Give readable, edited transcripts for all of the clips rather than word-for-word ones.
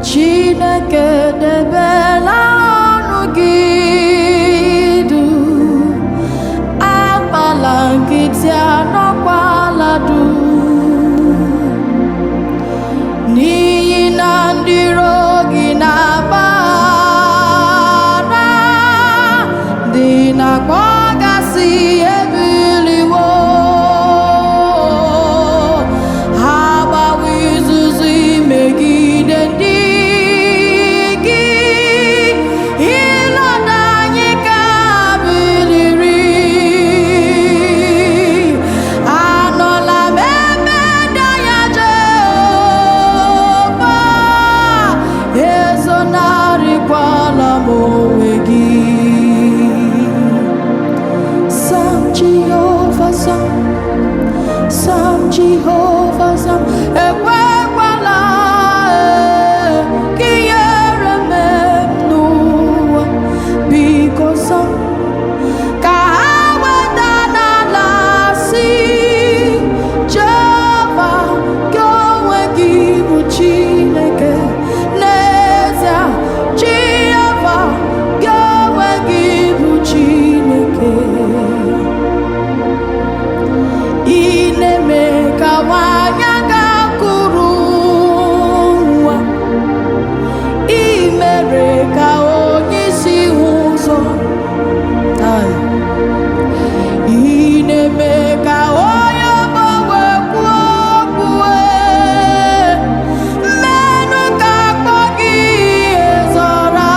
Chineke debela ọnụ gị du, akpala nkịtị anọkwala du, n'ihi na ndị iro gị na-agbara, dị na-akpọgasị ebiliwo, ha gbawa izuzu imegide ndị gị, ịlọda anyị ka biliri. Anọla m ebe dị ya Jehova, ezonarịkwala m onwe gị. Sam Jehova Sam, Sam Jehova Sam, ekwekwala ka ihere mee m n'ụwa, biko Sam, ka ha weda n'ala si Jehova, gị onwe gị bụ Chineke n'ezie, Jehova, gị onwe gị bụ Chineke. Ị na-eme ka nwanyị ga-akụrụ nwa, ị mere ka onye isi hụ ụzọ, ị na-eme ka onye ogbenwe kwuo okwu, mmenụ ka akpọ gị ezora.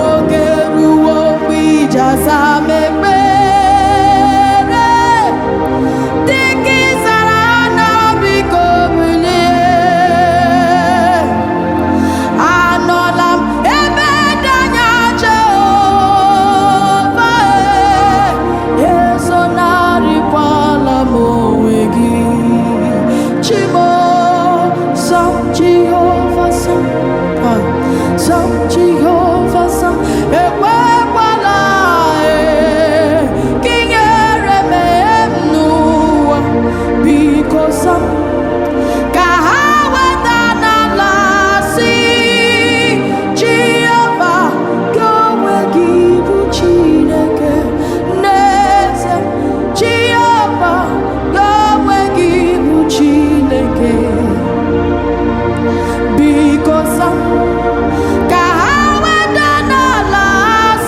Oge ruo mgbe iji asa m ekpere, dịka ị zara na biko bilie. Anọla m ebe dị anya Jehova, ezonarịkwala m onwe gị. Chimo, Sam Jehova Sam, Sam Jehova Sam, ekwekwala ka ihere mee m n'ụwa, biko Sam, ka ha weda n'ala si Jehova, gị onwe gị bụ Chineke n'ezie, Jehova, gị onwe gị bụ Chineke. Biko Sam, ka ha weda n'ala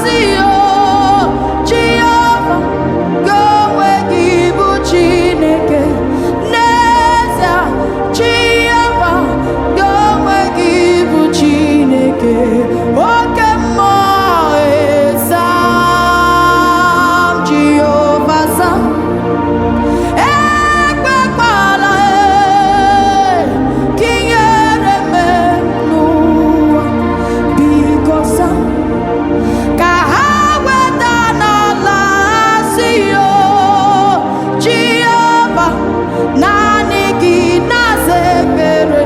si Jehova, gị onwe gị bụ Chineke n'ezie, Jehova, gị onwe gị bụ Chineke. Oke mmụọ Sam Jehova Sam, ekwekwala ka ihere mee m n'ụwa, biko Sam, ka ha weda n'ala si Jehova, naanị gị na-aza ekpere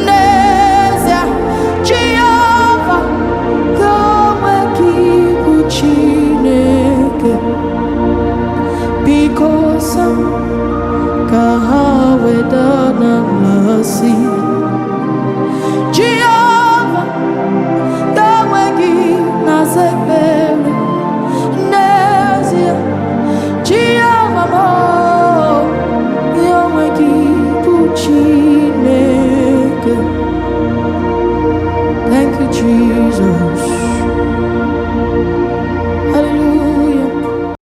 n'ezie, Jehova, gị onwe gị bụ Chineke. Biko Sam, ka ha weda n'ala si Jehova, gị onwe gị na-aza ekpere n'ezie, Jehova m, gị onwe gị bụ Chineke. Thank you, Jesus.